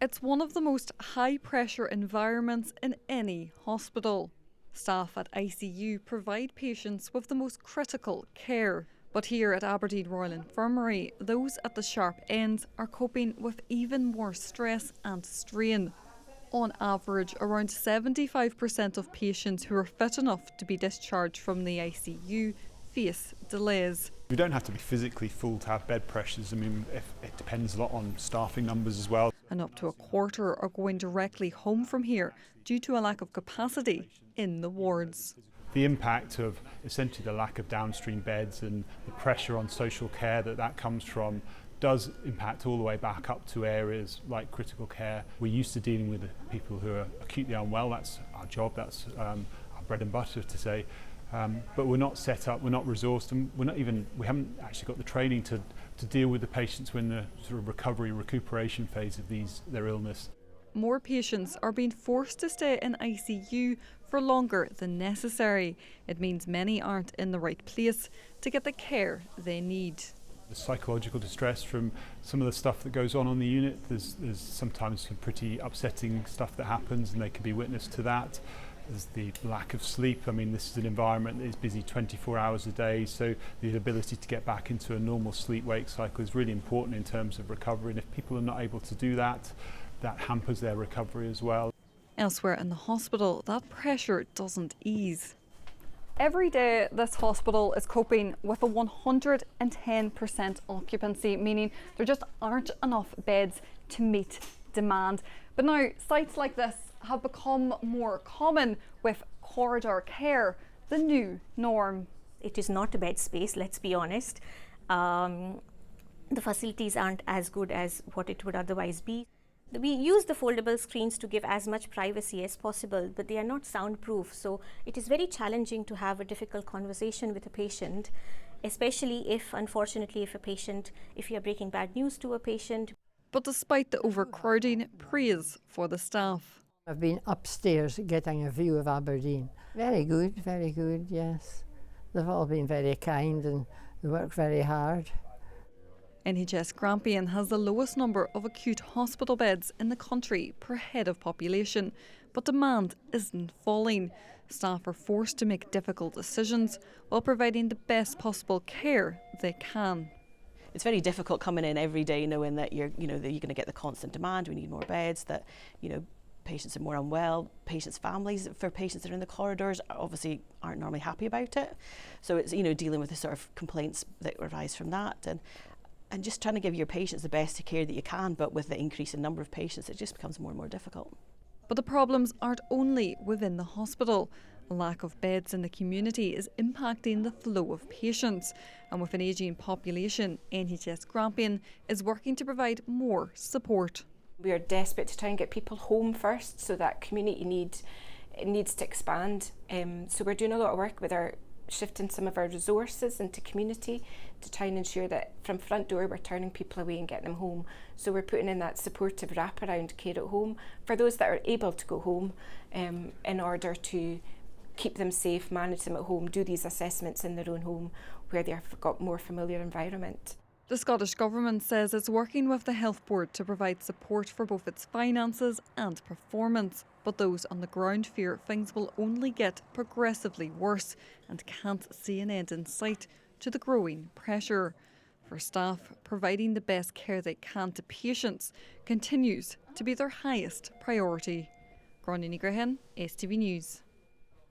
It's one of the most high-pressure environments in any hospital. Staff at ICU provide patients with the most critical care. But here at Aberdeen Royal Infirmary, those at the sharp ends are coping with even more stress and strain. On average, around 75% of patients who are fit enough to be discharged from the ICU face delays. We don't have to be physically full to have bed pressures. I mean, it depends a lot on staffing numbers as well. And up to a quarter are going directly home from here due to a lack of capacity in the wards. The impact of essentially the lack of downstream beds and the pressure on social care that comes from does impact all the way back up to areas like critical care. We're used to dealing with the people who are acutely unwell. That's our job, that's our bread and butter to say. But we're not set up, we're not resourced, and we haven't actually got the training to deal with the patients when the sort of recuperation phase of their illness. More patients are being forced to stay in ICU for longer than necessary. It means many aren't in the right place to get the care they need. The psychological distress from some of the stuff that goes on the unit, there's sometimes some pretty upsetting stuff that happens, and they can be witness to that. There's the lack of sleep. I mean, this is an environment that is busy 24 hours a day, so the ability to get back into a normal sleep-wake cycle is really important in terms of recovery, and if people are not able to do that, that hampers their recovery as well. Elsewhere in the hospital, that pressure doesn't ease. Every day, this hospital is coping with a 110% occupancy, meaning there just aren't enough beds to meet demand. But now, sites like this have become more common, with corridor care the new norm. It is not a bed space, let's be honest. The facilities aren't as good as what it would otherwise be. We use the foldable screens to give as much privacy as possible, but they are not soundproof, so it is very challenging to have a difficult conversation with a patient, especially if you are breaking bad news to a patient. But despite the overcrowding, praise for the staff. I've been upstairs getting a view of Aberdeen. Very good, yes. They've all been very kind and they work very hard. NHS Grampian has the lowest number of acute hospital beds in the country per head of population, but demand isn't falling. Staff are forced to make difficult decisions while providing the best possible care they can. It's very difficult coming in every day knowing that you're going to get the constant demand. We need more beds. That patients are more unwell. Patients' families for patients that are in the corridors obviously aren't normally happy about it. So it's dealing with the sort of complaints that arise from that and just trying to give your patients the best care that you can. But with the increase in number of patients, it just becomes more and more difficult. But the problems aren't only within the hospital. A lack of beds in the community is impacting the flow of patients. And with an ageing population, NHS Grampian is working to provide more support. We are desperate to try and get people home first, so that community needs to expand. So we're doing a lot of work with shifting some of our resources into community to try and ensure that from front door we're turning people away and getting them home. So we're putting in that supportive wraparound care at home for those that are able to go home, in order to keep them safe, manage them at home, do these assessments in their own home where they've got more familiar environment. The Scottish Government says it's working with the Health Board to provide support for both its finances and performance. But those on the ground fear things will only get progressively worse and can't see an end in sight to the growing pressure. For staff, providing the best care they can to patients continues to be their highest priority. Gráinne Ní Ghrian, STV News.